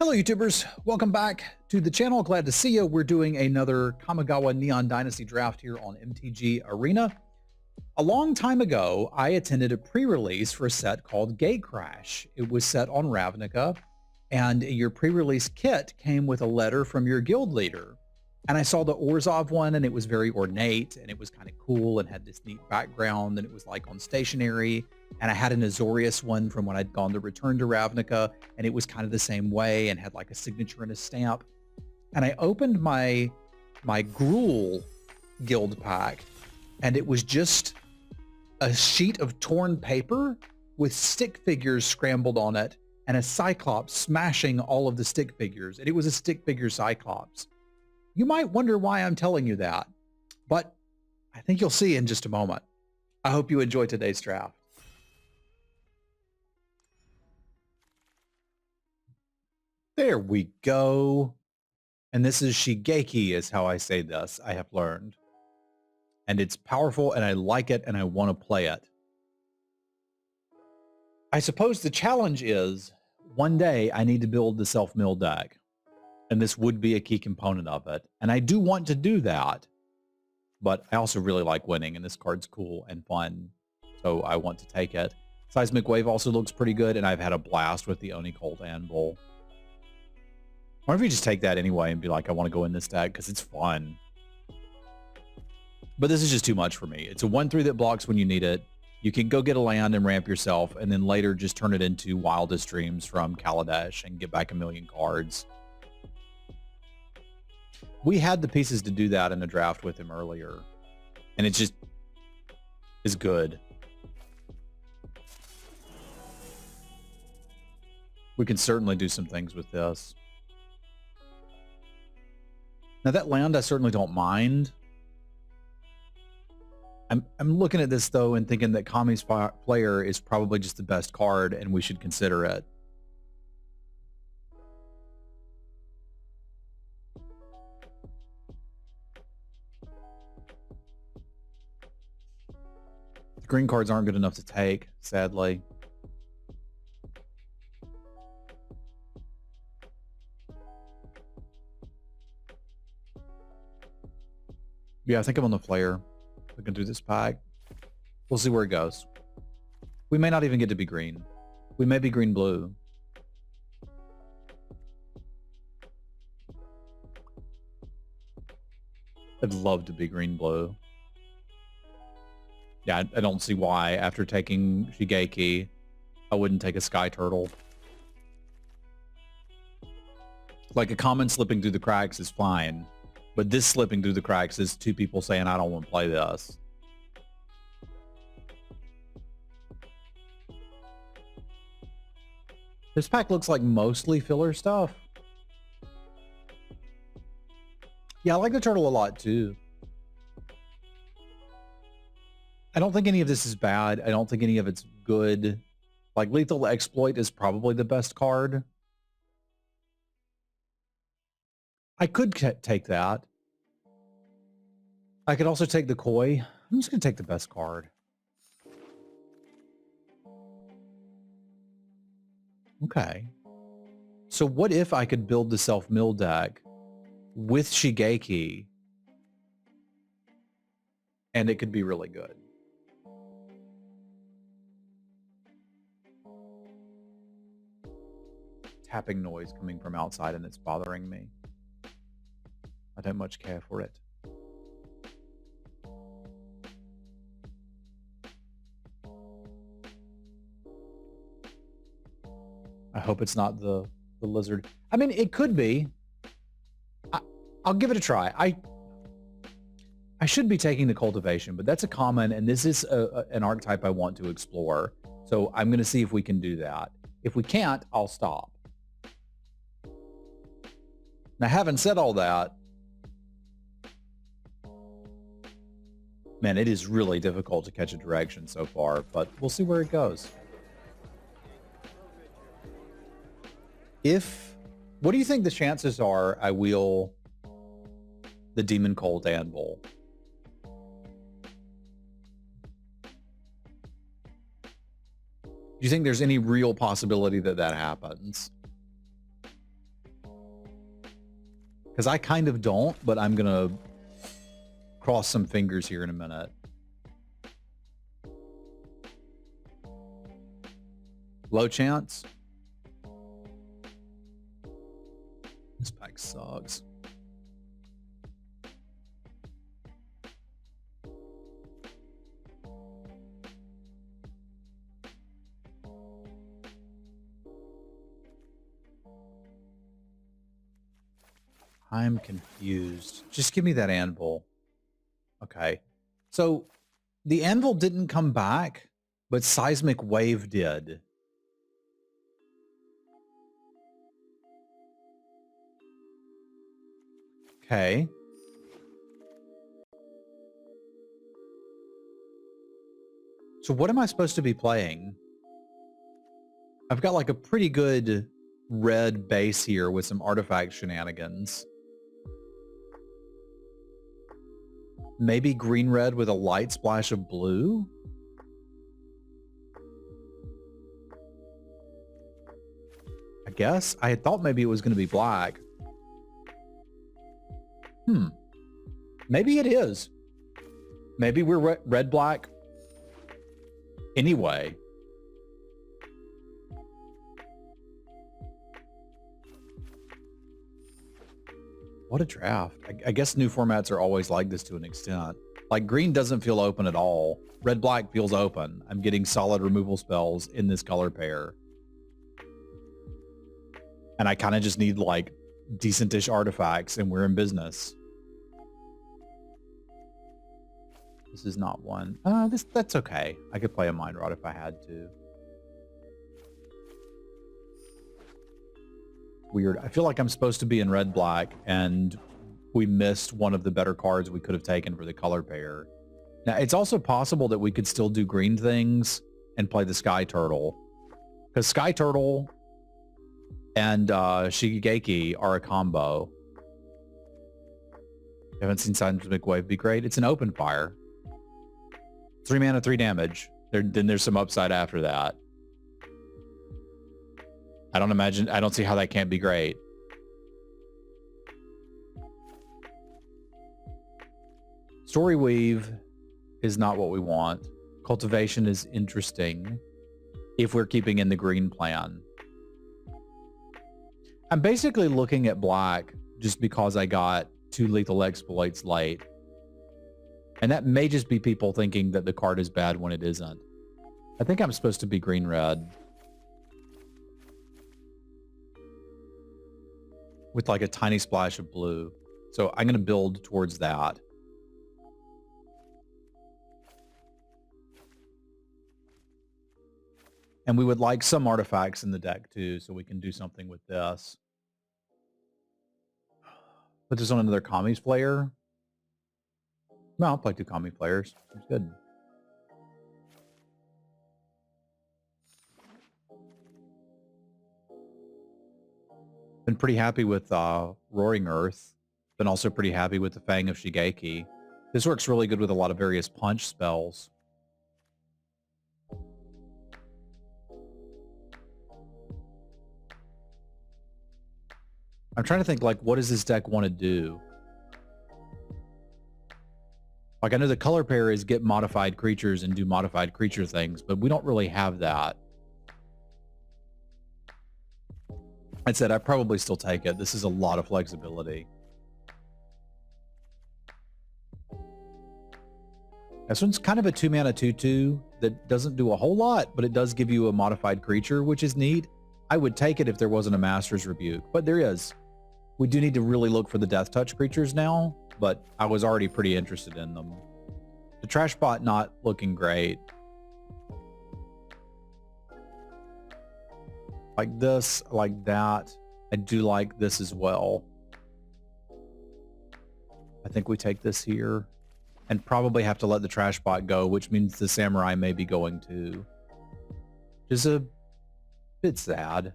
Hello YouTubers, welcome back to the channel. Glad to see you. We're doing another Kamigawa Neon Dynasty draft here on MTG Arena. A long time ago, I attended a pre-release for a set called Gatecrash. It was set on Ravnica, and your pre-release kit came with a letter from your guild leader. And I saw the Orzhov one, and it was very ornate, and it was kind of cool, and had this neat background, and it was like on stationery. And I had an Azorius one from when I'd gone to Return to Ravnica, and it was kind of the same way and had like a signature and a stamp. And I opened my Gruul guild pack, and it was just a sheet of torn paper with stick figures scrambled on it and a Cyclops smashing all of the stick figures. And it was a stick figure Cyclops. You might wonder why I'm telling you that, but I think you'll see in just a moment. I hope you enjoy today's draft. There we go. And this is Shigeki is how I say this, I have learned. And it's powerful and I like it and I want to play it. I suppose the challenge is one day I need to build the self-mill deck. And this would be a key component of it. And I do want to do that. But I also really like winning, and this card's cool and fun. So I want to take it. Seismic Wave also looks pretty good, and I've had a blast with the Oni Cold Anvil. Why don't we just take that anyway and be like, I want to go in this deck because it's fun. But this is just too much for me. It's a 1/3 that blocks when you need it. You can go get a land and ramp yourself, and then later just turn it into Wildest Dreams from Kaladesh and get back a million cards. We had the pieces to do that in a draft with him earlier, and it just is good. We can certainly do some things with this. Now that land I certainly don't mind. I'm looking at this though and thinking that Kami's player is probably just the best card and we should consider it. The green cards aren't good enough to take, sadly. Yeah, I think I'm on the flare. Looking through this pack. We'll see where it goes. We may not even get to be green. We may be green-blue. I'd love to be green-blue. Yeah, I don't see why, after taking Shigeki, I wouldn't take a Sky Turtle. Like, a common slipping through the cracks is fine. But this slipping through the cracks is two people saying, I don't want to play this. This pack looks like mostly filler stuff. Yeah, I like the turtle a lot too. I don't think any of this is bad. I don't think any of it's good. Like, Lethal Exploit is probably the best card. I could take that. I could also take the Koi. I'm just going to take the best card. Okay. So what if I could build the self-mill deck with Shigeki and it could be really good? Tapping noise coming from outside and it's bothering me. I don't much care for it. I hope it's not the lizard. I mean, it could be. I'll give it a try. I should be taking the cultivation, but that's a common, and this is an archetype I want to explore. So I'm going to see if we can do that. If we can't, I'll stop. Now, having said all that, man, it is really difficult to catch a direction so far, but we'll see where it goes. What do you think the chances are I wheel the Demon Cold Anvil? Do you think there's any real possibility that that happens? Because I kind of don't, but I'm going to cross some fingers here in a minute. Low chance. This pack sucks. I'm confused. Just give me that anvil. Okay. So the anvil didn't come back, but seismic wave did. Okay. So what am I supposed to be playing? I've got like a pretty good red base here with some artifact shenanigans. Maybe green-red with a light splash of blue? I guess. I had thought maybe it was going to be black. Maybe it is. Maybe we're red-black anyway. What a draft. I guess new formats are always like this to an extent. Like green doesn't feel open at all. Red-black feels open. I'm getting solid removal spells in this color pair. And I kind of just need like decent-ish artifacts and we're in business. This is not one. That's okay. I could play a Mind Rod if I had to. Weird. I feel like I'm supposed to be in red-black and we missed one of the better cards we could have taken for the color pair. Now, it's also possible that we could still do green things and play the Sky Turtle. Because Sky Turtle and Shigeki are a combo. Haven't seen Seismic Wave be great. It's an open fire. 3 mana, 3 damage. Then there's some upside after that. I don't see how that can't be great. Story Weave is not what we want. Cultivation is interesting if we're keeping in the green plan. I'm basically looking at black just because I got 2 lethal exploits late. And that may just be people thinking that the card is bad when it isn't. I think I'm supposed to be green-red. With like a tiny splash of blue. So I'm going to build towards that. And we would like some artifacts in the deck too, so we can do something with this. Put this on another Kami's player. No, I'll play 2 Kami players. It's good. Been pretty happy with Roaring Earth. Been also pretty happy with the Fang of Shigeki. This works really good with a lot of various punch spells. I'm trying to think, like, what does this deck want to do? Like, I know the color pair is get modified creatures and do modified creature things, but we don't really have that. I said I'd probably still take it. This is a lot of flexibility. This one's kind of a 2 mana 2/2 that doesn't do a whole lot, but it does give you a modified creature, which is neat. I would take it if there wasn't a Master's Rebuke, but there is. We do need to really look for the Death Touch creatures now, but I was already pretty interested in them. The Trash Bot not looking great. Like this, like that. I do like this as well. I think we take this here and probably have to let the Trash Bot go, which means the Samurai may be going too. Which is a bit sad.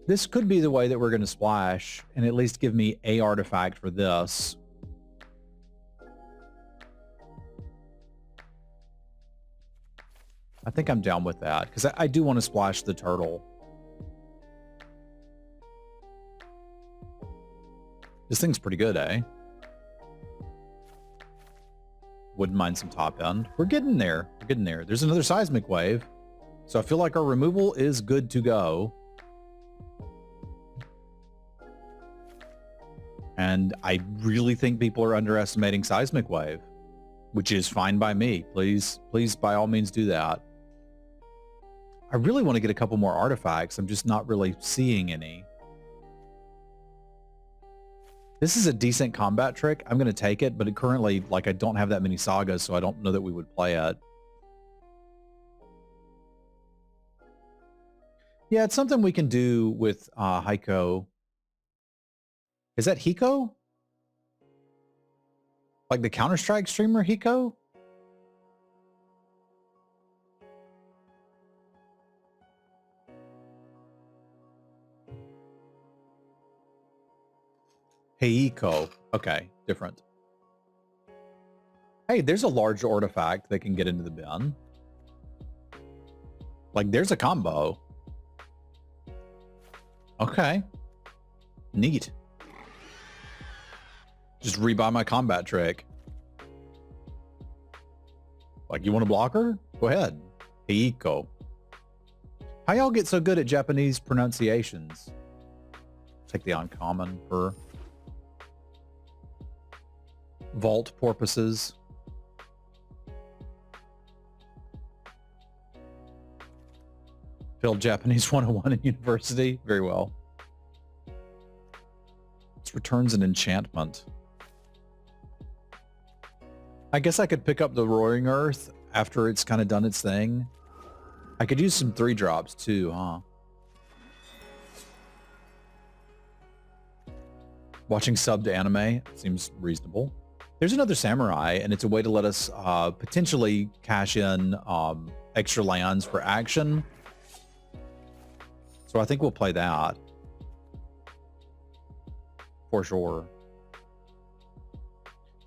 This could be the way that we're going to splash and at least give me a artifact for this. I think I'm down with that because I do want to splash the turtle. This thing's pretty good, eh? Wouldn't mind some top end. We're getting there. We're getting there. There's another seismic wave. So I feel like our removal is good to go. And I really think people are underestimating seismic wave, which is fine by me. Please, by all means do that. I really want to get a couple more artifacts. I'm just not really seeing any. This is a decent combat trick. I'm going to take it, but it currently, like, I don't have that many sagas, so I don't know that we would play it. Yeah, it's something we can do with Heiko. Is that Hiko? Like the Counter-Strike streamer Hiko? Heiko. Okay, different. Hey, there's a large artifact that can get into the bin. Like, there's a combo. Okay. Neat. Just rebuy my combat trick. Like, you want a blocker? Go ahead. Heiko. How y'all get so good at Japanese pronunciations? Take the uncommon for vault porpoises. Failed Japanese 101 in university. Very well. This returns an enchantment. I guess I could pick up the Roaring Earth after it's kind of done its thing. I could use some 3-drops too, huh? Watching subbed anime seems reasonable. There's another samurai, and it's a way to let us potentially cash in extra lands for action. So I think we'll play that. For sure.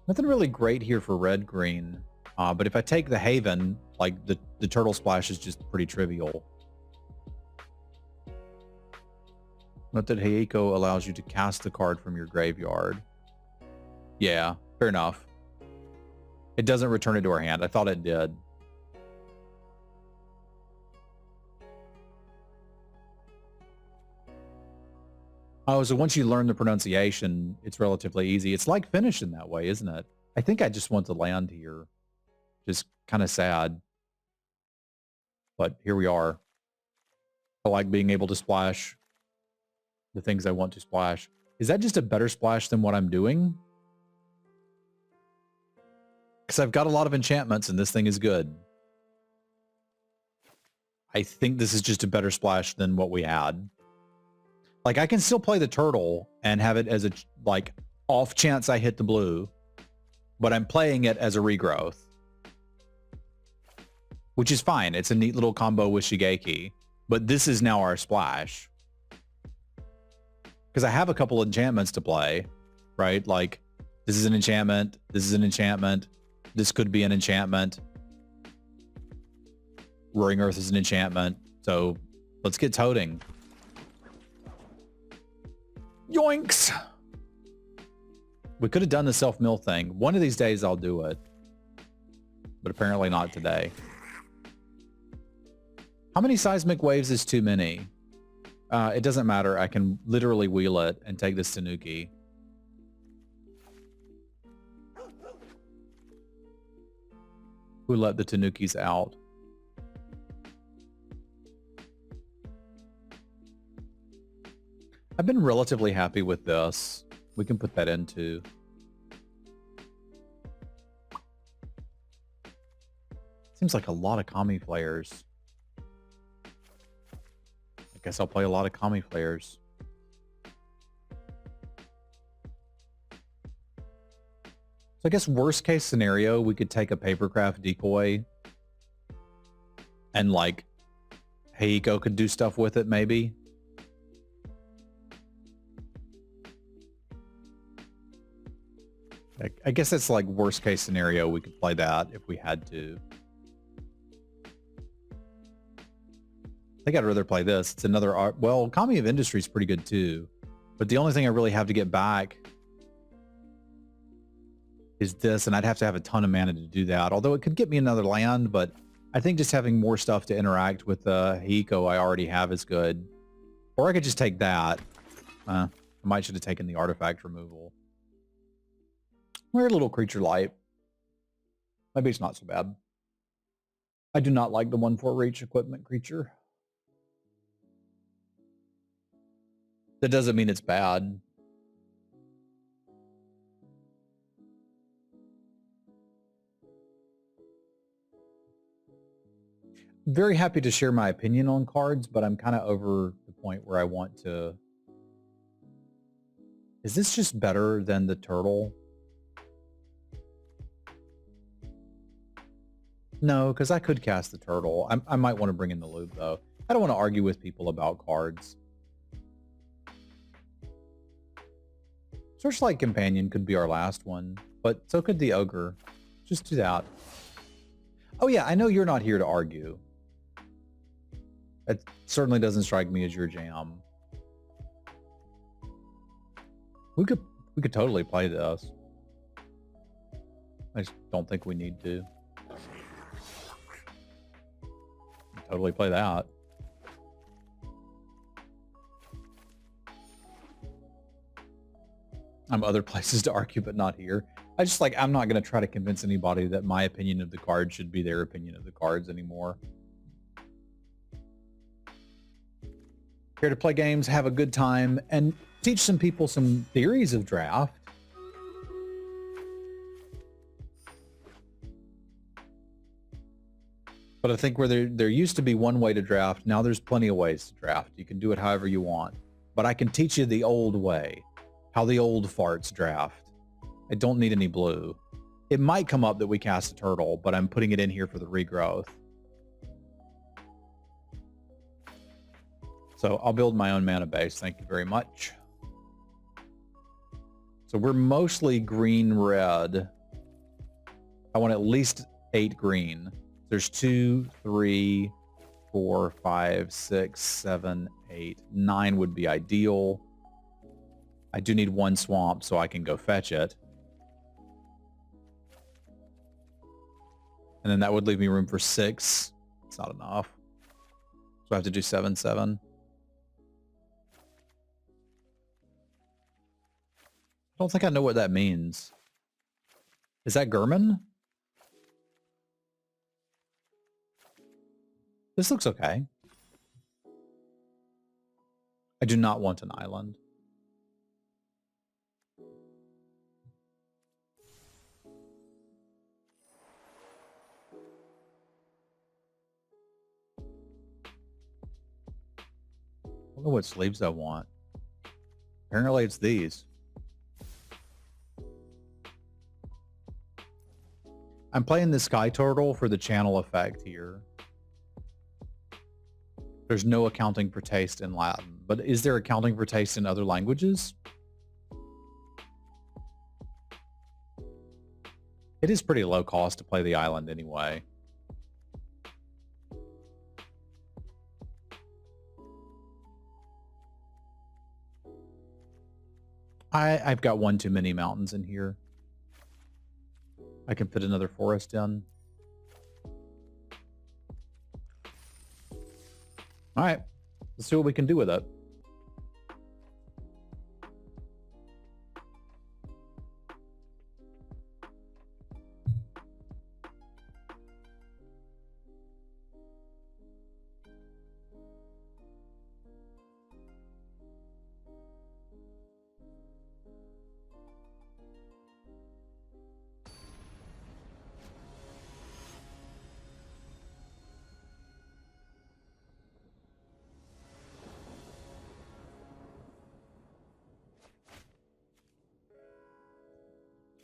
Nothing really great here for red-green. But if I take the Haven, like the Turtle Splash is just pretty trivial. Note that Heiko allows you to cast the card from your graveyard. Yeah, fair enough. It doesn't return it to our hand. I thought it did. Oh, so once you learn the pronunciation, it's relatively easy. It's like Finnish in that way, isn't it? I think I just want to land here. Just kind of sad. But here we are. I like being able to splash the things I want to splash. Is that just a better splash than what I'm doing? Because I've got a lot of enchantments and this thing is good. I think this is just a better splash than what we had. Like, I can still play the turtle and have it as a, like, off chance I hit the blue, but I'm playing it as a regrowth, which is fine. It's a neat little combo with Shigeki, but this is now our splash. Because I have a couple enchantments to play, right? Like, this is an enchantment. This is an enchantment. This could be an enchantment. Roaring Earth is an enchantment. So let's get toting. Yoinks! We could have done the self-mill thing. One of these days I'll do it. But apparently not today. How many seismic waves is too many? It doesn't matter. I can literally wheel it and take this Tanuki. Who let the Tanukis out? I've been relatively happy with this. We can put that into. Seems like a lot of Kami flares. I guess I'll play a lot of Kami flares. So I guess worst case scenario, we could take a papercraft decoy and like Heiko could do stuff with it maybe. I guess that's like worst case scenario. We could play that if we had to. I think I'd rather play this. It's another art. Well, Kami of Industry is pretty good too. But the only thing I really have to get back is this, and I'd have to have a ton of mana to do that. Although it could get me another land, but I think just having more stuff to interact with the Hiko I already have is good. Or I could just take that. I might should have taken the artifact removal. We're a little creature light. Maybe it's not so bad. I do not like the 1/4 reach equipment creature. That doesn't mean it's bad. Very happy to share my opinion on cards, but I'm kind of over the point where I want to... Is this just better than the turtle? No, because I could cast the turtle. I might want to bring in the loop, though. I don't want to argue with people about cards. Searchlight Companion could be our last one, but so could the Ogre. Just do that. Oh yeah, I know you're not here to argue. It certainly doesn't strike me as your jam. We could totally play this. I just don't think we need to. Totally play that. I'm other places to argue, but not here. I just I'm not going to try to convince anybody that my opinion of the cards should be their opinion of the cards anymore. Here to play games, have a good time, and teach some people some theories of draft. But I think where there used to be one way to draft, now there's plenty of ways to draft. You can do it however you want. But I can teach you the old way, how the old farts draft. I don't need any blue. It might come up that we cast a turtle, but I'm putting it in here for the regrowth. So I'll build my own mana base. Thank you very much. So we're mostly green-red. I want at least 8 green. There's 2, 3, 4, 5, 6, 7, 8, 9 would be ideal. I do need 1 swamp so I can go fetch it. And then that would leave me room for 6. It's not enough. So I have to do 7, 7. I don't think I know what that means. Is that Gurman? This looks okay. I do not want an island. I don't know what sleeves I want. Apparently it's these. I'm playing the Sky Turtle for the channel effect here. There's no accounting for taste in Latin, but is there accounting for taste in other languages? It is pretty low cost to play the island anyway. I've got one too many mountains in here. I can put another forest in. All right, let's see what we can do with it.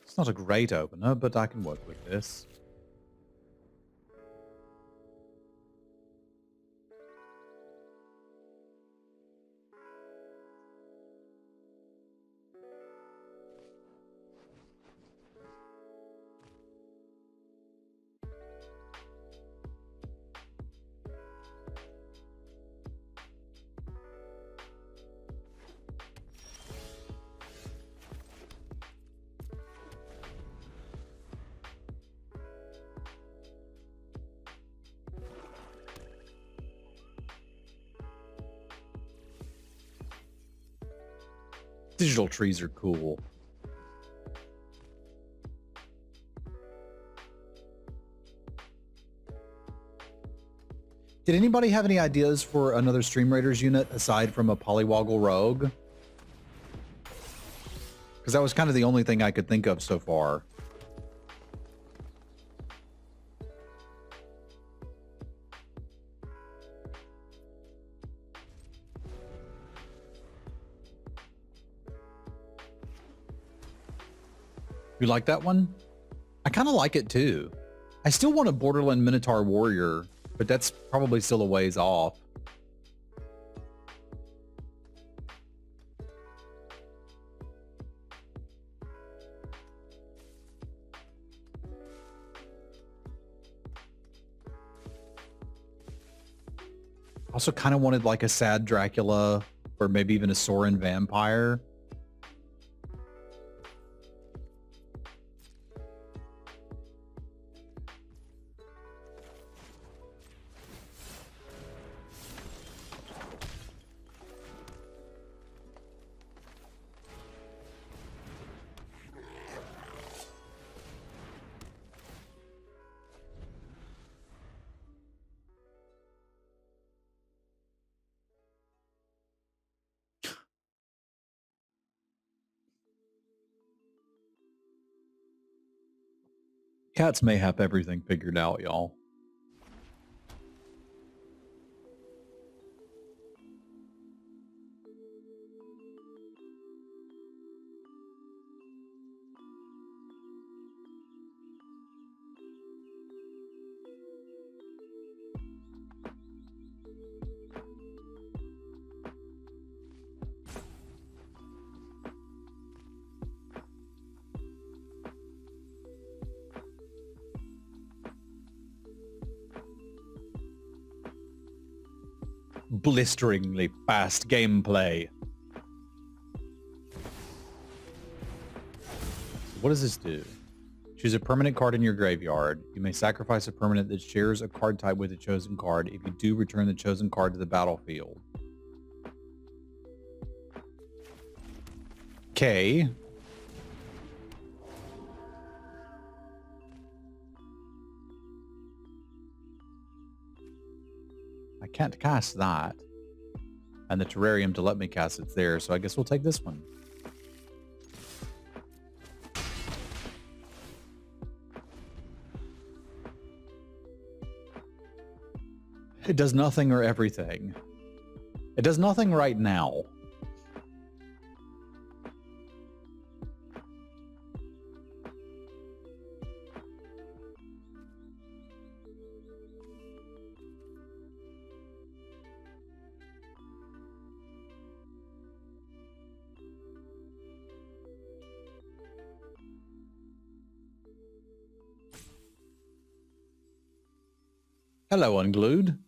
It's not a great opener, but I can work with this. Digital trees are cool. Did anybody have any ideas for another Stream Raiders unit aside from a Polywoggle Rogue? Because that was kind of the only thing I could think of so far. You like that one? I kind of like it too. I still want a Borderland Minotaur Warrior, but that's probably still a ways off. Also kind of wanted like a sad Dracula or maybe even a Sorin vampire. Cats may have everything figured out, y'all. Blisteringly fast gameplay. What does this do? Choose a permanent card in your graveyard. You may sacrifice a permanent that shares a card type with the chosen card. If you do, return the chosen card to the battlefield. Okay. I can't cast that. And the terrarium to let me cast it's there, so I guess we'll take this one. It does nothing or everything. It does nothing right now. Hello, Unglued.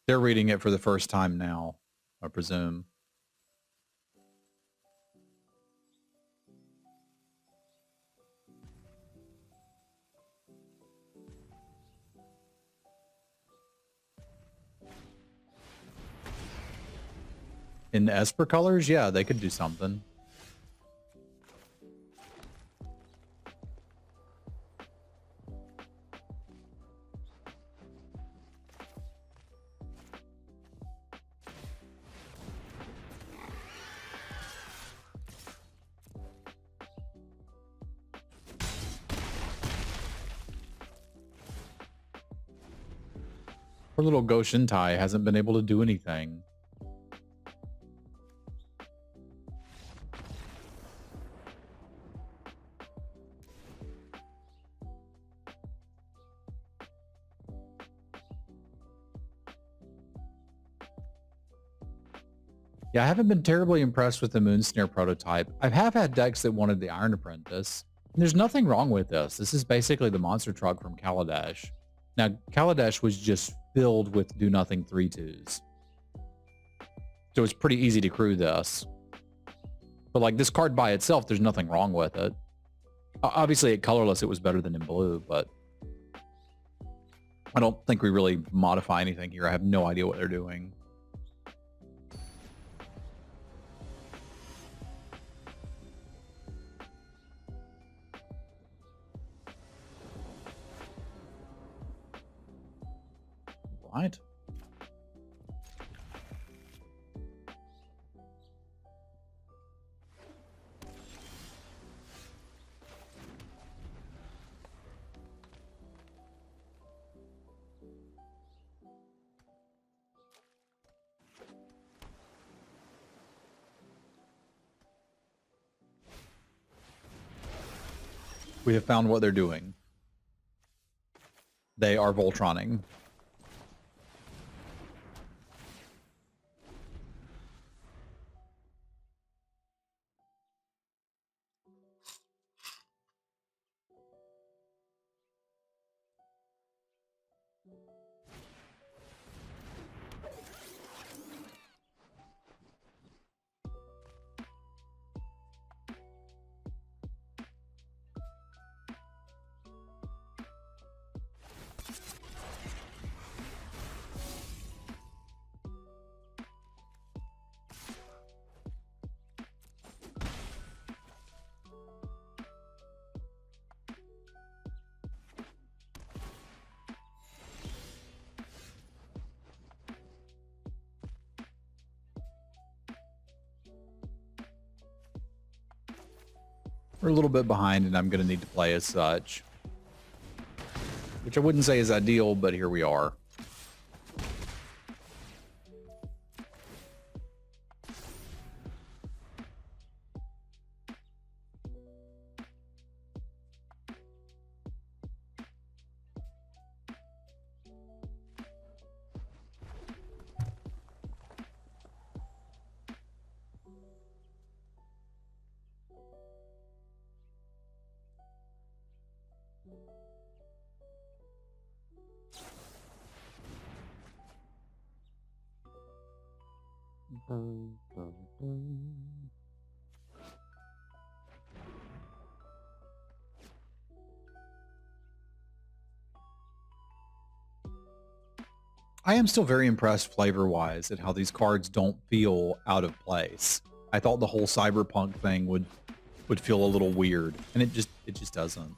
They're reading it for the first time now, I presume. In Esper colors, yeah, they could do something. Poor little Goshintai hasn't been able to do anything. Yeah, I haven't been terribly impressed with the Moonsnare prototype. I have had decks that wanted the Iron Apprentice. And there's nothing wrong with this. This is basically the monster truck from Kaladesh. Now, Kaladesh was just filled with do-nothing 3/2s. So it's pretty easy to crew this. But like this card by itself, there's nothing wrong with it. Obviously, at colorless, it was better than in blue, but I don't think we really modify anything here. I have no idea what they're doing. right. We have found what they're doing. They are Voltroning. We're a little bit behind, and I'm going to need to play as such. Which I wouldn't say is ideal, but here we are. I am still very impressed flavor-wise at how these cards don't feel out of place. I thought the whole cyberpunk thing would feel a little weird, and it just doesn't.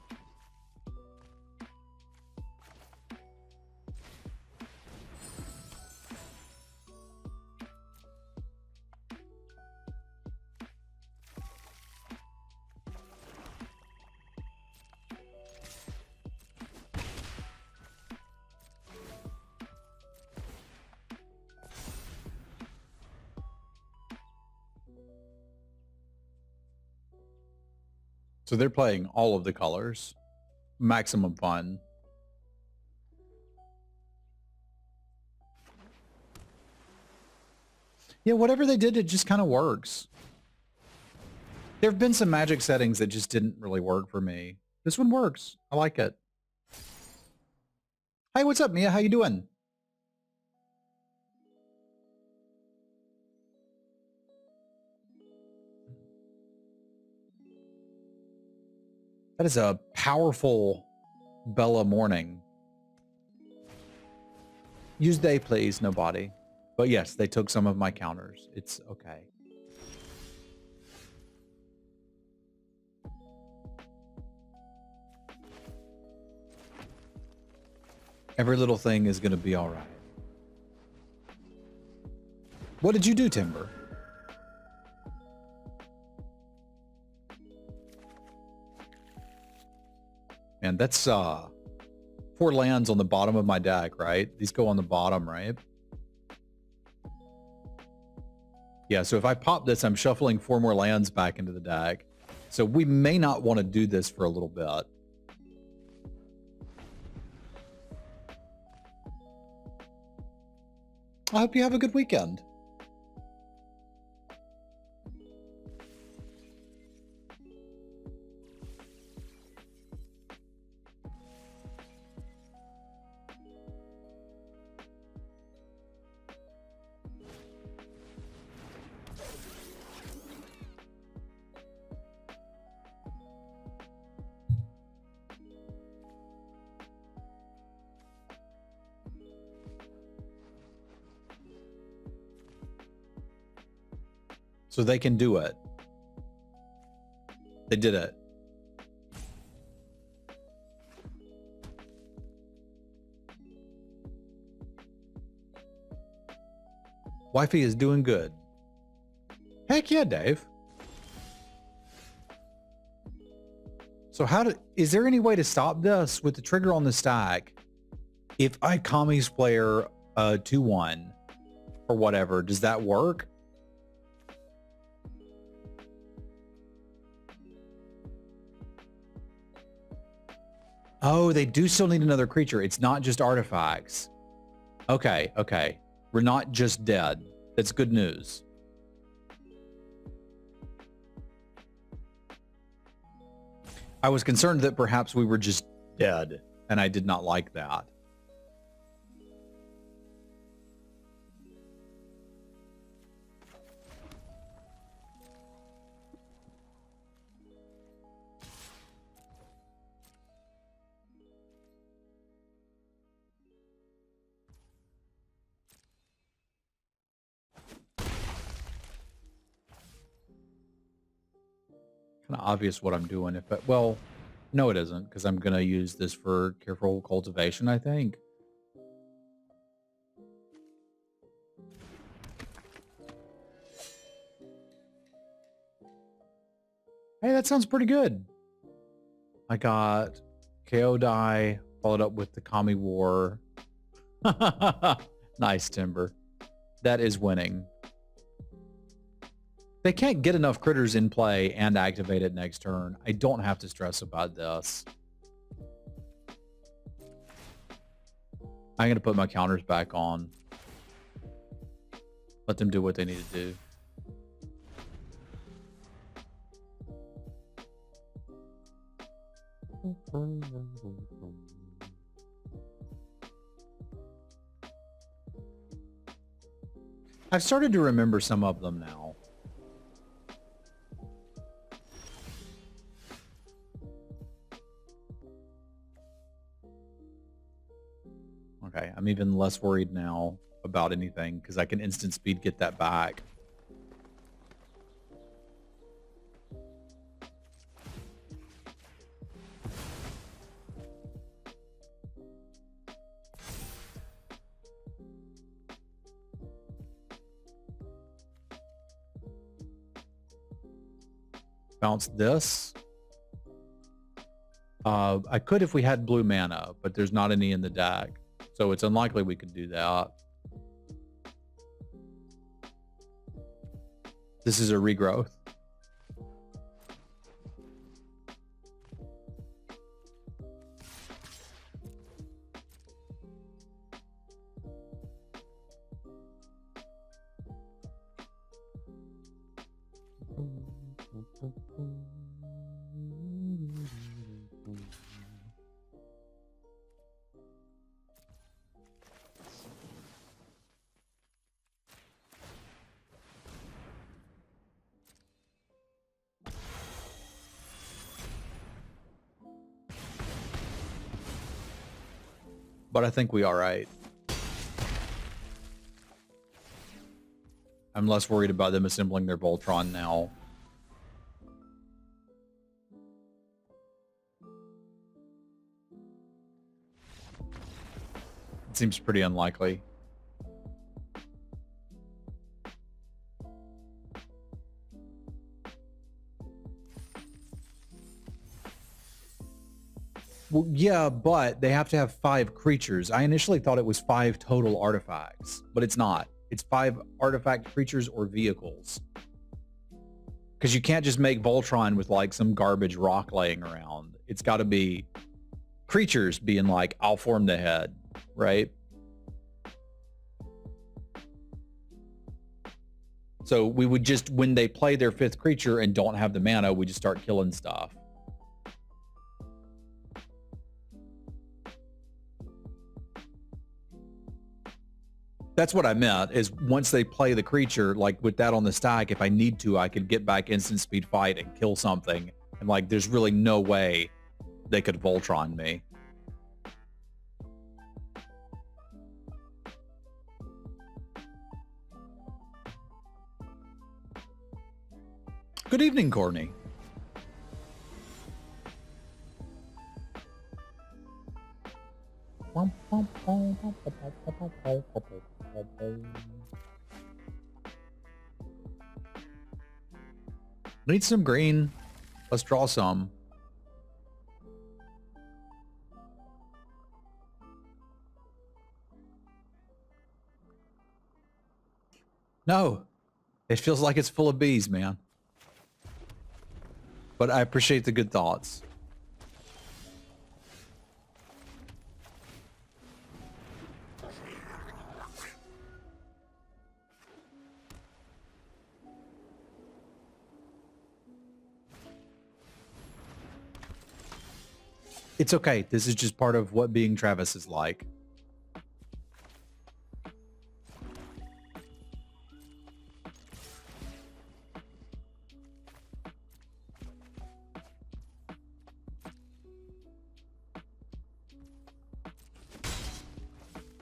So they're playing all of the colors. Maximum fun. Yeah, whatever they did, it just kind of works. There have been some Magic settings that just didn't really work for me. This one works. I like it. Hey, what's up, Mia? How you doing? That is a powerful Bella morning. Use they, please, nobody. But yes, they took some of my counters. It's okay. Every little thing is going to be all right. What did you do, Timber? Man, that's 4 lands on the bottom of my deck, right? These go on the bottom, right? Yeah, so if I pop this, I'm shuffling 4 more lands back into the deck. So we may not want to do this for a little bit. I hope you have a good weekend. So they can do it. They did it. Wifey is doing good. Heck yeah, Dave. So is there any way to stop this with the trigger on the stack? If I Kami's player 2-1 or whatever, does that work? Oh, they do still need another creature. It's not just artifacts. Okay, okay. We're not just dead. That's good news. I was concerned that perhaps we were just dead, and I did not like that. Kind of obvious what I'm doing. Well, no, it isn't, because I'm going to use this for careful cultivation, I think. Hey, that sounds pretty good. I got KO die, followed up with the Kami War. Nice, Timber. That is winning. They can't get enough critters in play and activate it next turn. I don't have to stress about this. I'm going to put my counters back on. Let them do what they need to do. I've started to remember some of them now. Okay, I'm even less worried now about anything because I can instant speed get that back. Bounce this. I could if we had blue mana, but there's not any in the deck. So it's unlikely we could do that. This is a regrowth. But I think we all right. I'm less worried about them assembling their Voltron now. It seems pretty unlikely. Well, yeah, but they have to have 5 creatures. I initially thought it was 5 total artifacts, but it's not. It's 5 artifact creatures or vehicles. Because you can't just make Voltron with like some garbage rock laying around. It's got to be creatures being like, I'll form the head, right? So we would just, when they play their 5th creature and don't have the mana, we just start killing stuff. That's what I meant, is once they play the creature, like with that on the stack, if I need to, I could get back instant speed fight and kill something. And like, there's really no way they could Voltron me. Good evening, Courtney. Need some green. Let's draw some. No, it feels like it's full of bees, man. But I appreciate the good thoughts. It's okay. This is just part of what being Travis is like.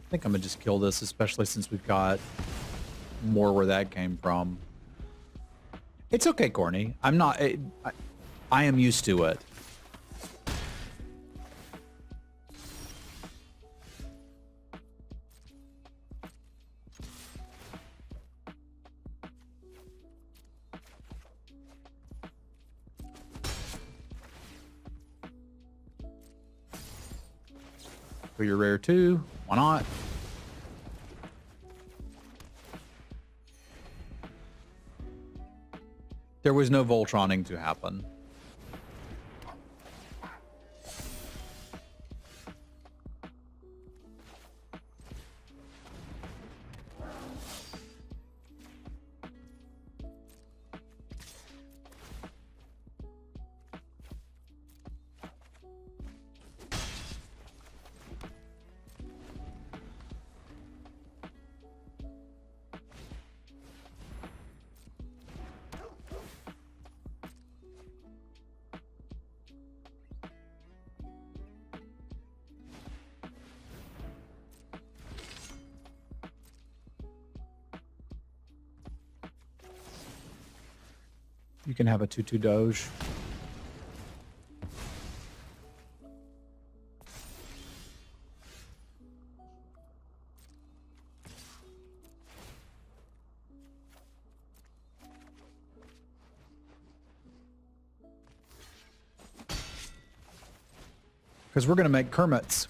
I think I'm gonna just kill this, especially since we've got more where that came from. It's okay, Corny. I'm not... I am used to it. For your rare 2, why not? There was no Voltroning to happen. You can have a 2/2 Doge. Because we're going to make Kermits.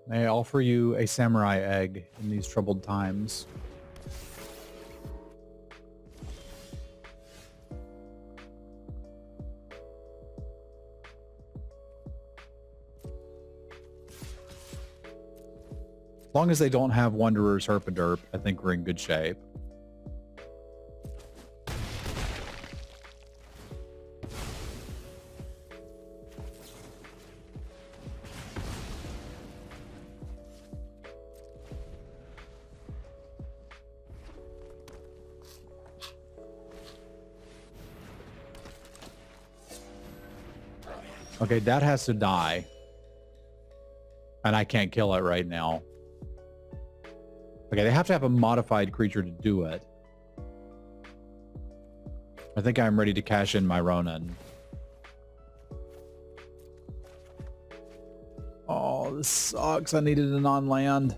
May I offer you a samurai egg in these troubled times? As long as they don't have Wanderer's Herpaderp, I think we're in good shape. Okay, that has to die. And I can't kill it right now. Okay, they have to have a modified creature to do it. I think I'm ready to cash in my Ronin. Oh, this sucks. I needed a non-land.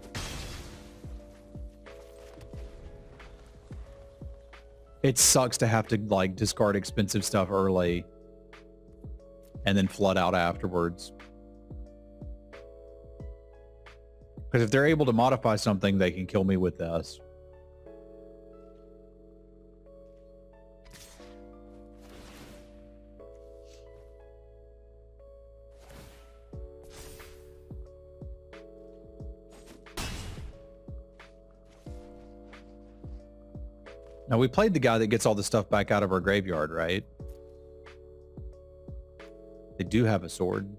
It sucks to have to, like, discard expensive stuff early and then flood out afterwards. Because if they're able to modify something, they can kill me with this. Now, we played the guy that gets all the stuff back out of our graveyard, right? They do have a sword.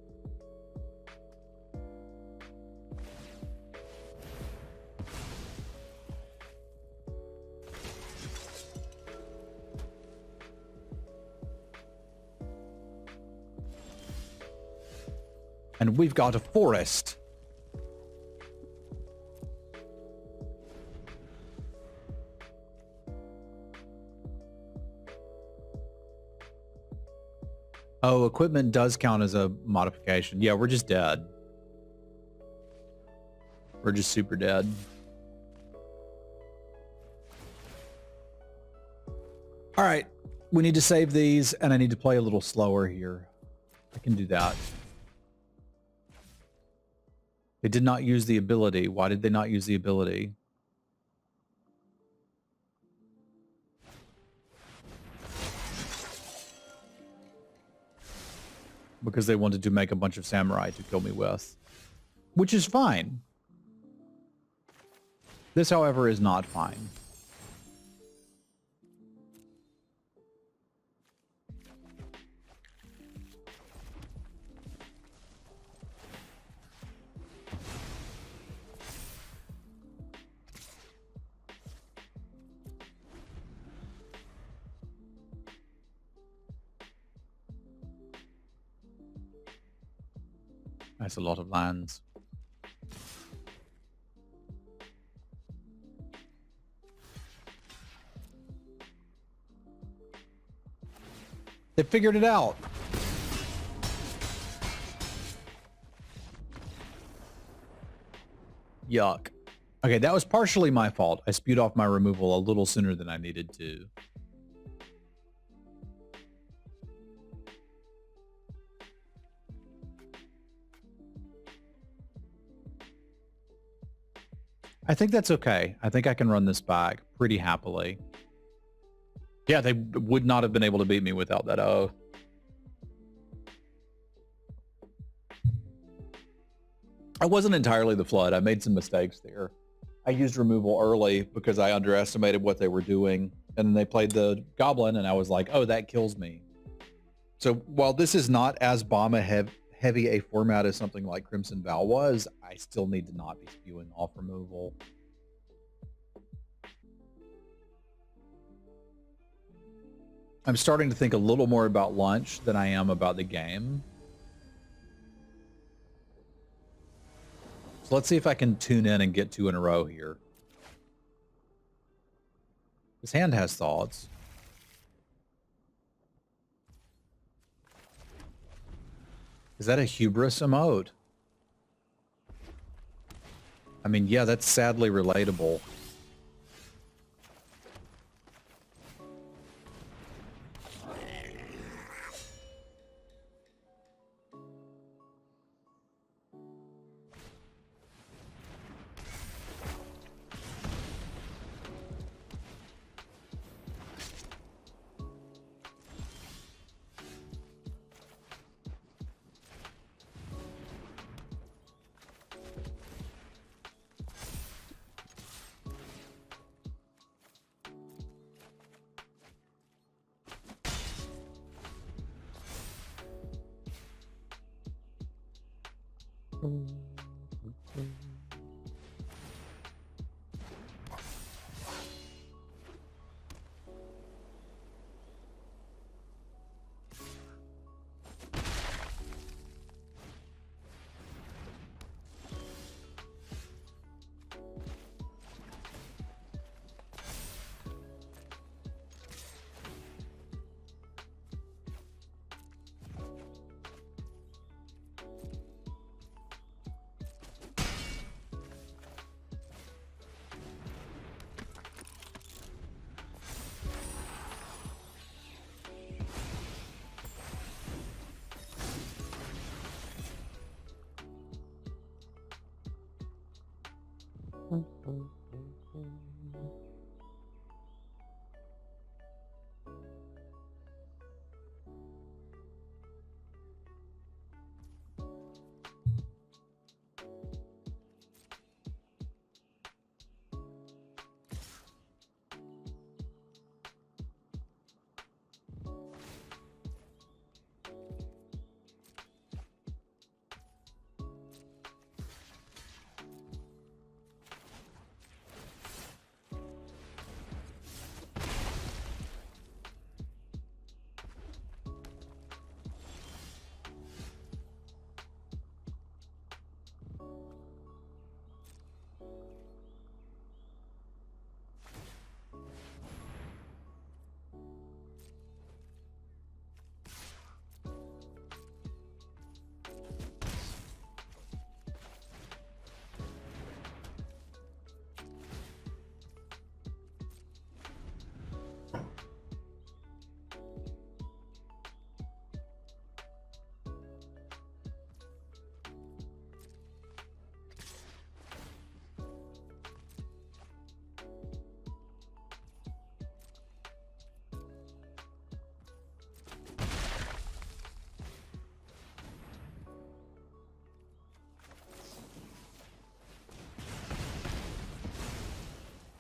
And we've got a forest. Oh, equipment does count as a modification. Yeah, we're just dead. We're just super dead. All right, we need to save these, and I need to play a little slower here. I can do that. They did not use the ability. Why did they not use the ability? Because they wanted to make a bunch of samurai to kill me with. Which is fine. This, however, is not fine. That's a lot of lands. They figured it out. Yuck. Okay, that was partially my fault. I spewed off my removal a little sooner than I needed to. I think that's okay. I think I can run this back pretty happily. Yeah, they would not have been able to beat me without that O. I wasn't entirely the flood. I made some mistakes there. I used removal early because I underestimated what they were doing. And then they played the goblin and I was like, oh, that kills me. So while this is not as bomb heavy a format as something like Crimson Vow was, I still need to not be spewing off removal. I'm starting to think a little more about lunch than I am about the game. So let's see if I can tune in and get 2 in a row here. This hand has thoughts. Is that a hubris emote? I mean, yeah, that's sadly relatable.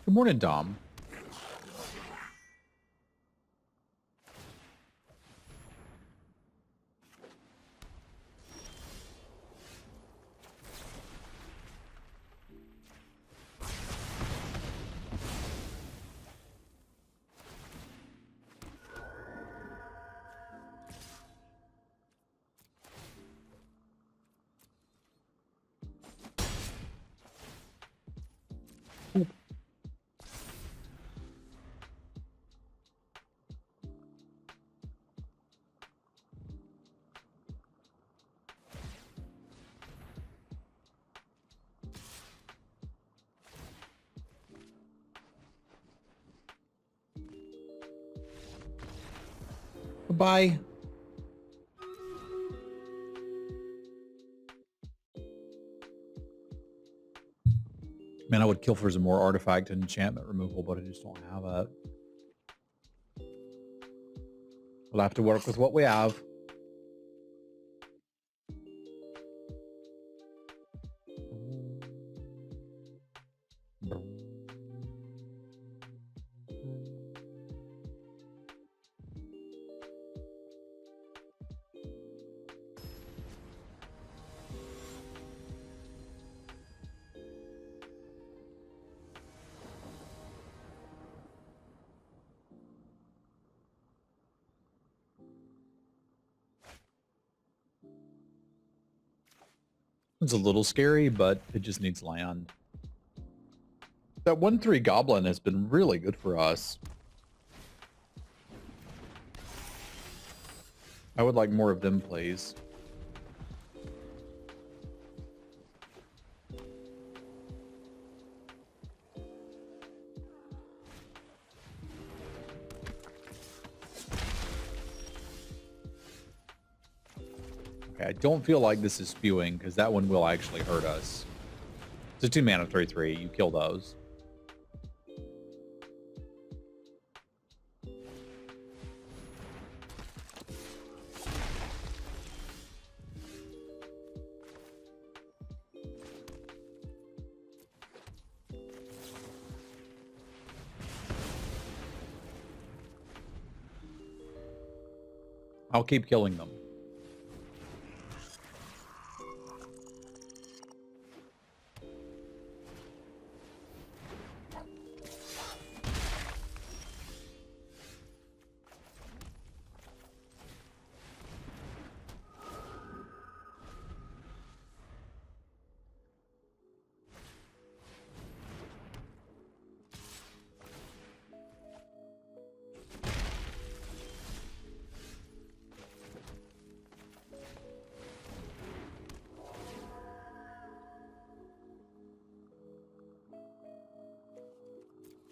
Good morning, Dom. Goodbye. Man, I would kill for some more artifact and enchantment removal, but I just don't have it. We'll have to work with what we have. It's a little scary, but it just needs land. That 1/3 goblin has been really good for us. I would like more of them, please. Okay, I don't feel like this is spewing because that one will actually hurt us. It's a 2 mana 3/3. You kill those. I'll keep killing them.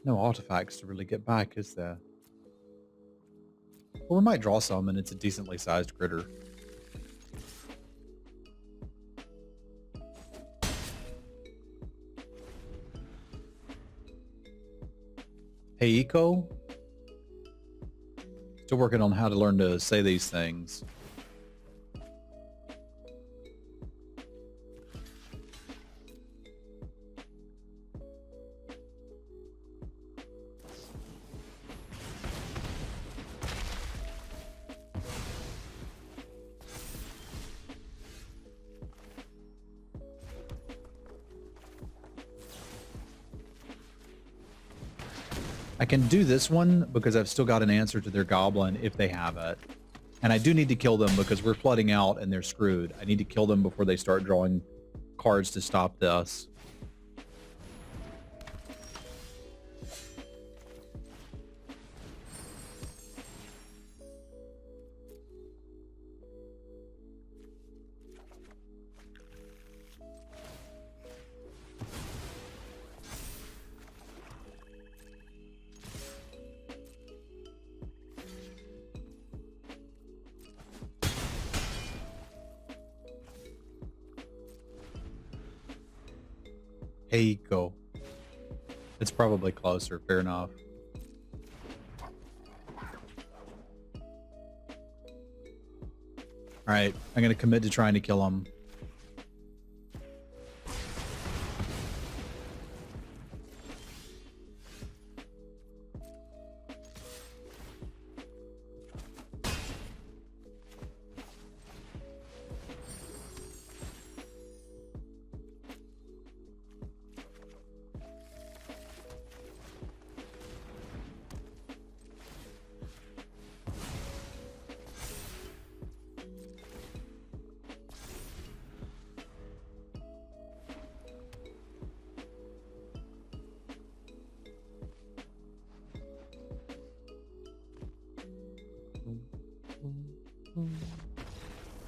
No artifacts to really get back, is there? Well, we might draw some, and it's a decently sized critter. Hey, Eco. Still working on how to learn to say these things. I can do this one because I've still got an answer to their goblin if they have it. And I do need to kill them because we're flooding out and they're screwed. I need to kill them before they start drawing cards to stop this. Hey, go. It's probably closer. Fair enough. All right, I'm going to commit to trying to kill him.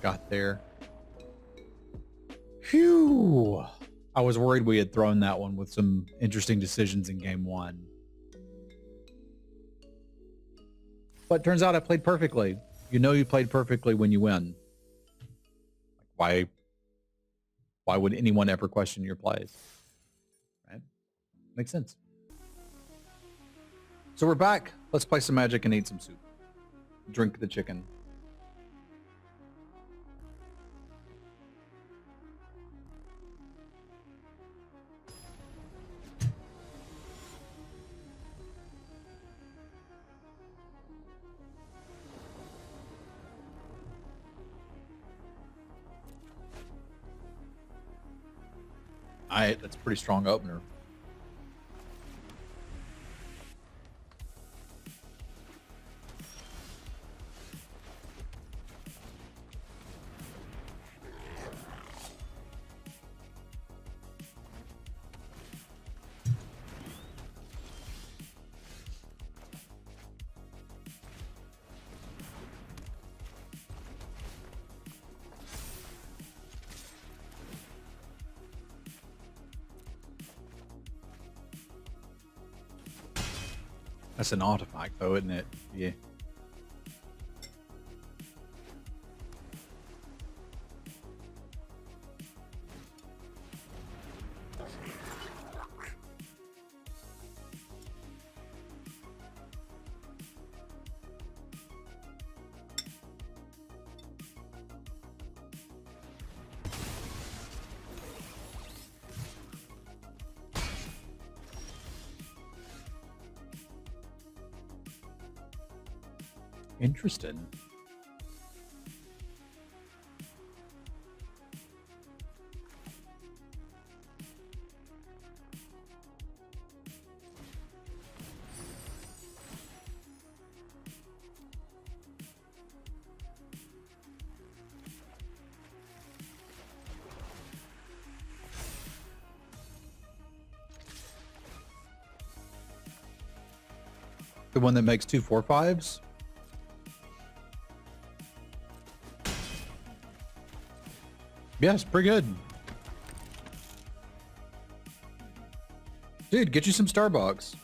Got there. Phew. I was worried we had thrown that one with some interesting decisions in game one. But turns out I played perfectly. You know you played perfectly when you win. Why would anyone ever question your plays? Right? Makes sense. So we're back. Let's play some Magic and eat some soup. Drink the chicken. That's a pretty strong opener. That's an artifact, though, isn't it? Yeah. Interesting. The one that makes 2 4/5s? Yeah, it's pretty good. Dude, get you some Starbucks.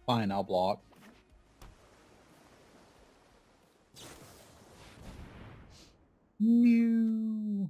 Fine, I'll block. Mew.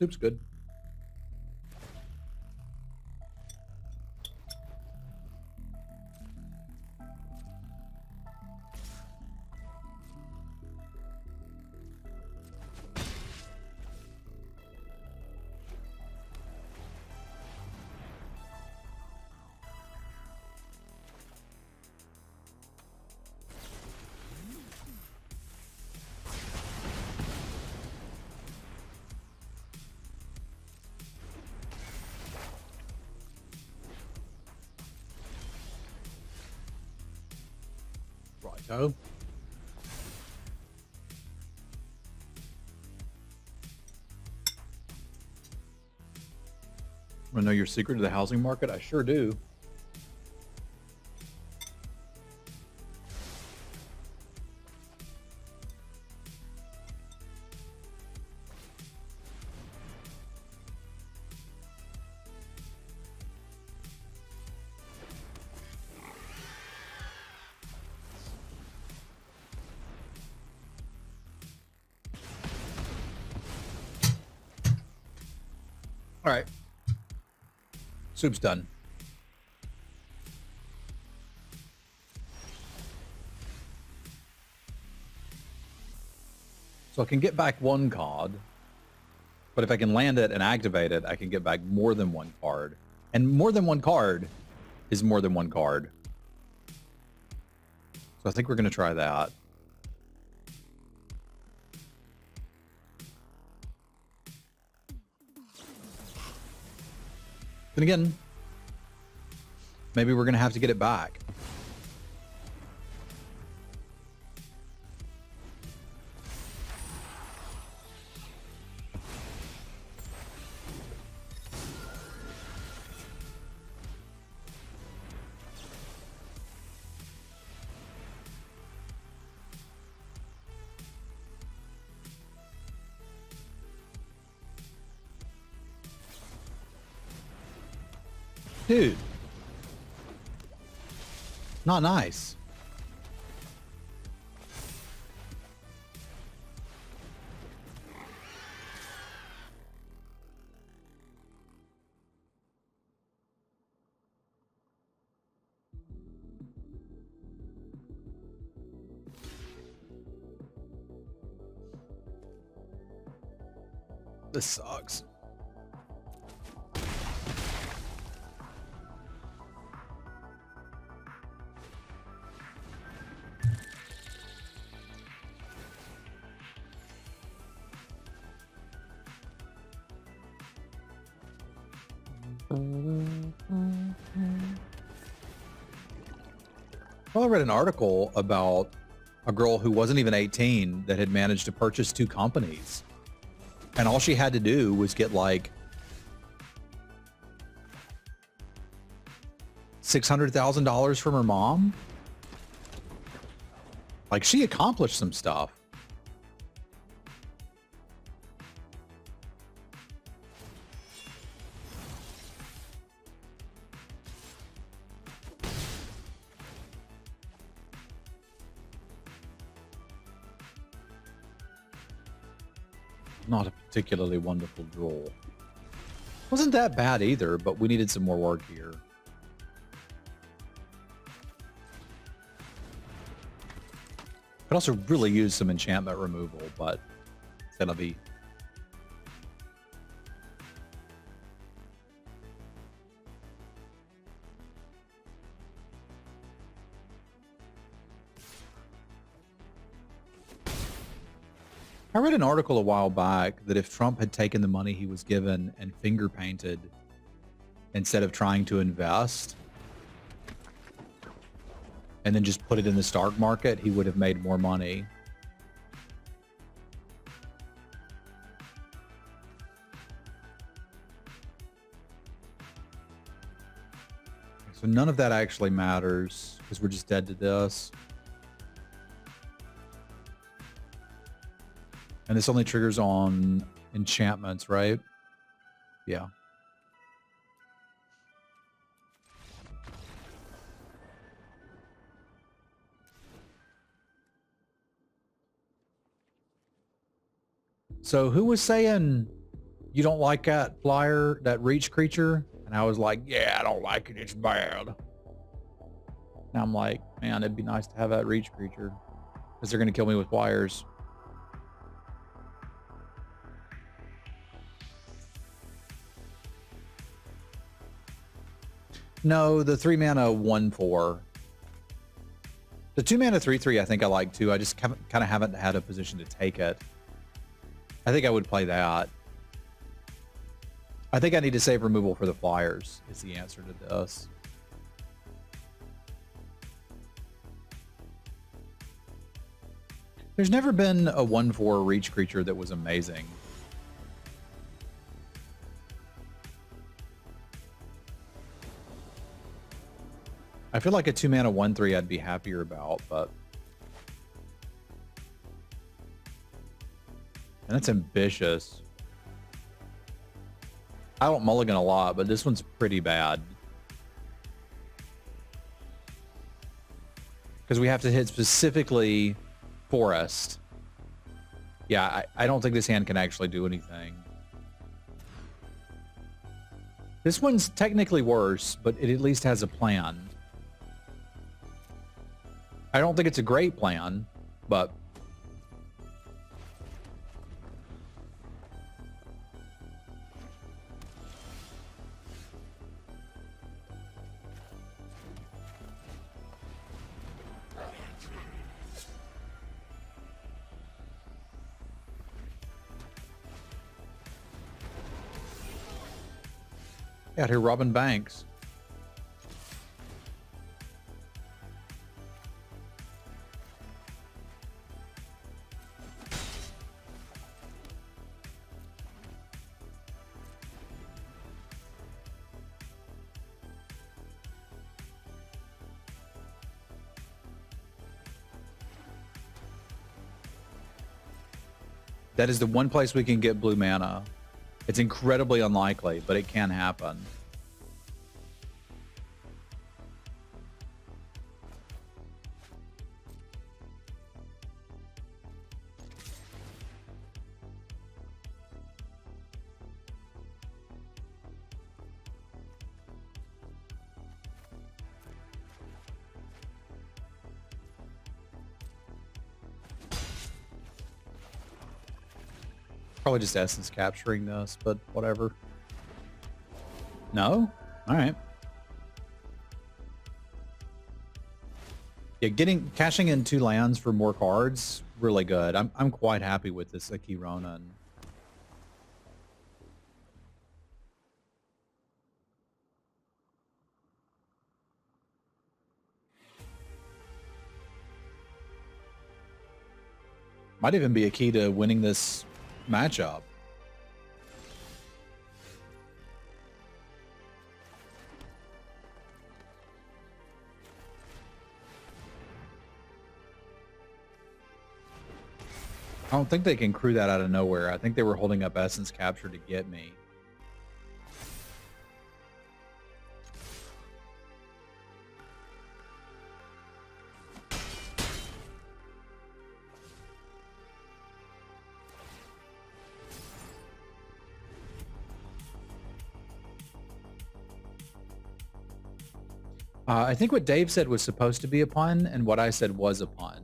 Soup's good. Righto. Want to know your secret to the housing market? I sure do. All right. Soup's done. So I can get back one card, but if I can land it and activate it, I can get back more than one card. And more than one card is more than one card. So I think we're going to try that. Then again, maybe we're going to have to get it back. Dude. Not nice. This sucks. Well, I read an article about a girl who wasn't even 18 that had managed to purchase 2 companies. And all she had to do was get like $600,000 from her mom. Like, she accomplished some stuff. Not a particularly wonderful Gruul. Wasn't that bad either, but we needed some more work here. Could also really use some enchantment removal, but it's gonna be... I read an article a while back that if Trump had taken the money he was given and finger painted instead of trying to invest and then just put it in the stock market, he would have made more money. So none of that actually matters because we're just dead to this. And this only triggers on enchantments, right? Yeah. So who was saying you don't like that flyer, that reach creature? And I was like, yeah, I don't like it. It's bad. Now I'm like, man, it'd be nice to have that reach creature because they're going to kill me with wires. No, the 3-mana 1/4. The 2-mana 3/3 I think I like too. I just kind of haven't had a position to take it. I think I would play that. I think I need to save removal for the flyers is the answer to this. There's never been a 1/4 reach creature that was amazing. I feel like a 2-mana 1/3 I'd be happier about, but... And that's ambitious. I don't mulligan a lot, but this one's pretty bad. Because we have to hit specifically forest. Yeah, I don't think this hand can actually do anything. This one's technically worse, but it at least has a plan. I don't think it's a great plan, but... Out here robbing banks. That is the one place we can get blue mana. It's incredibly unlikely, but it can happen. Probably just essence capturing this, but whatever. No? All right. Yeah, cashing in 2 lands for more cards, really good. I'm quite happy with this Aki Ronin. Might even be a key to winning this matchup. I don't think they can crew that out of nowhere. I think they were holding up Essence Capture to get me. I think what Dave said was supposed to be a pun, and what I said was a pun.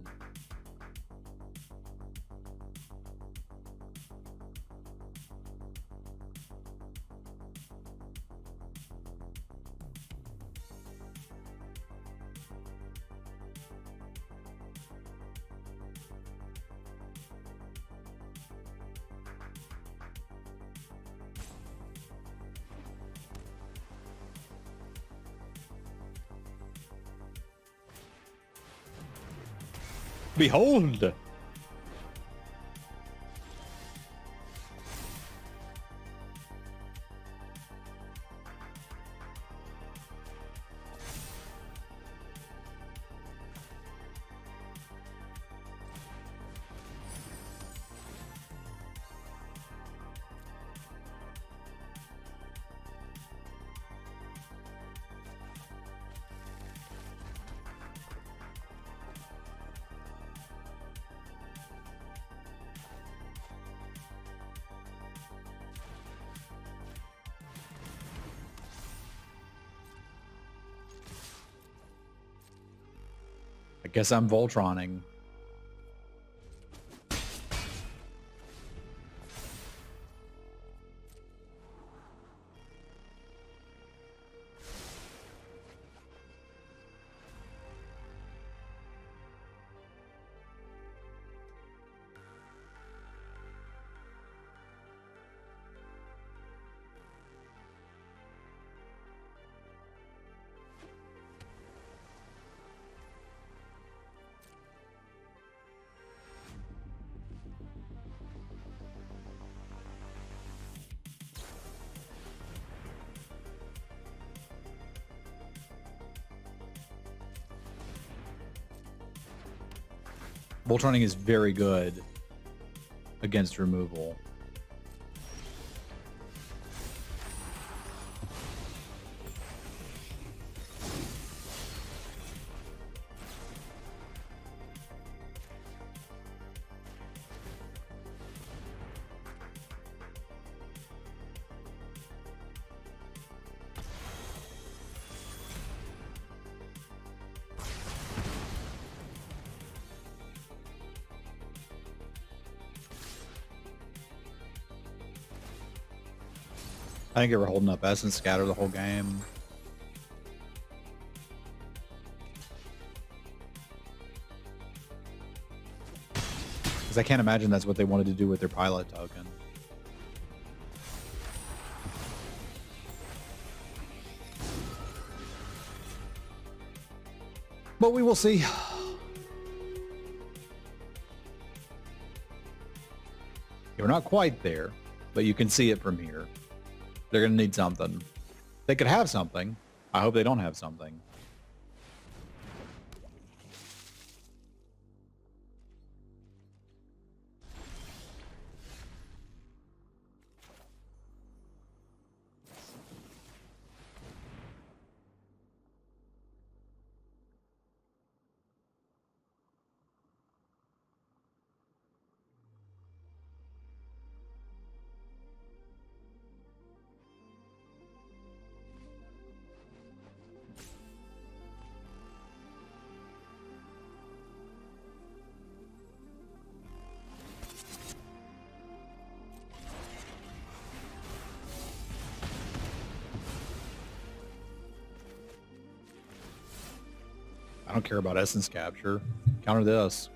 Behold! I guess I'm Voltroning. Voltroning is very good against removal. I think they were holding up Essence Scatter the whole game. Because I can't imagine that's what they wanted to do with their pilot token. But we will see. Yeah, we're not quite there, but you can see it from here. They're going to need something. They could have something. I hope they don't have something. I don't care about essence capture. Counter this.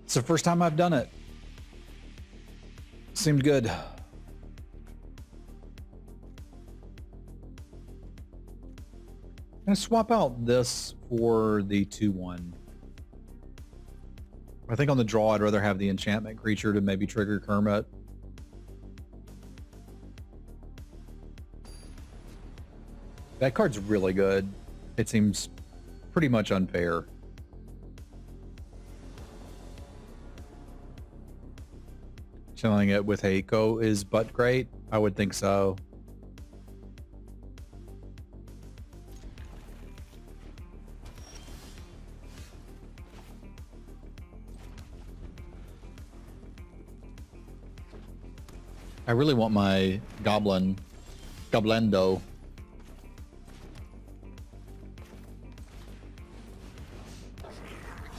It's the first time I've done it. Seemed good. I'm gonna swap out this for the 2/1. I think on the draw, I'd rather have the enchantment creature to maybe trigger Kermit. That card's really good. It seems pretty much unfair. Killing it with Heiko is but great. I would think so. I really want my Goblendo.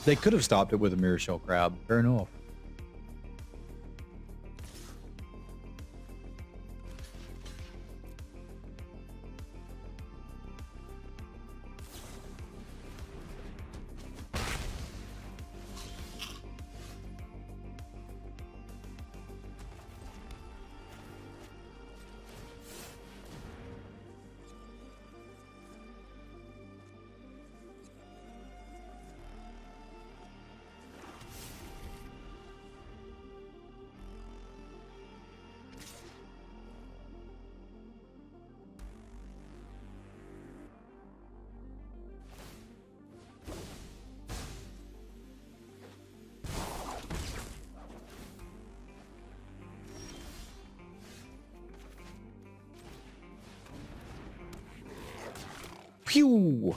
They could have stopped it with a Mirror Shell Crab. Fair enough. Pew!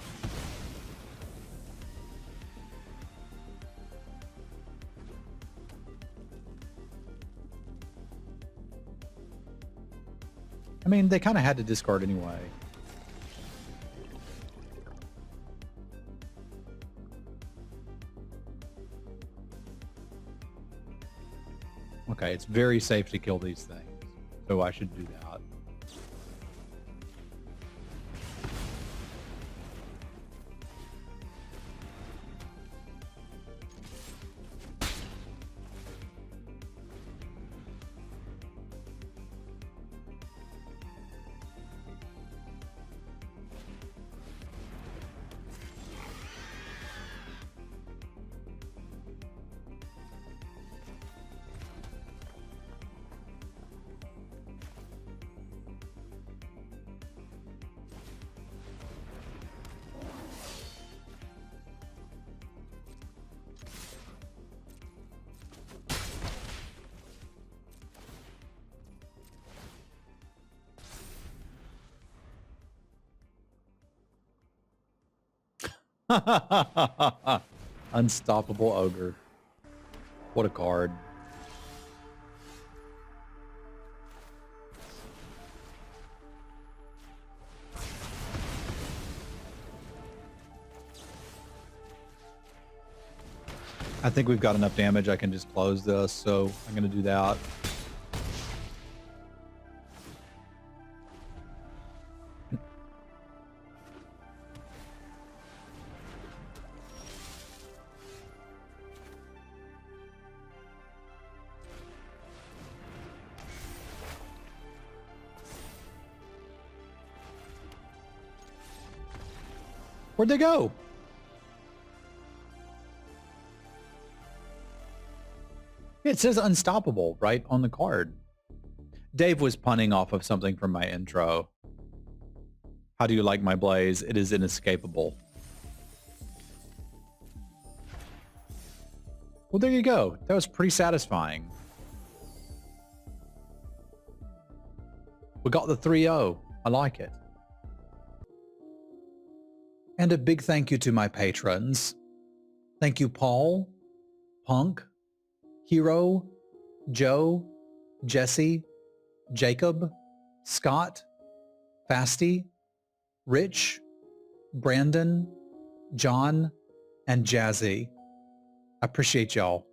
I mean, they kind of had to discard anyway. Okay, it's very safe to kill these things, so I should do that. Unstoppable Ogre. What a card. I think we've got enough damage. I can just close this, so I'm going to do that. Where'd they go? It says unstoppable right on the card. Dave was punning off of something from my intro. How do you like my blaze? It is inescapable. Well, there you go. That was pretty satisfying. We got the 3-0. I like it. And a big thank you to my patrons. Thank you, Paul, Punk, Hero, Joe, Jesse, Jacob, Scott, Fasty, Rich, Brandon, John, and Jazzy. I appreciate y'all.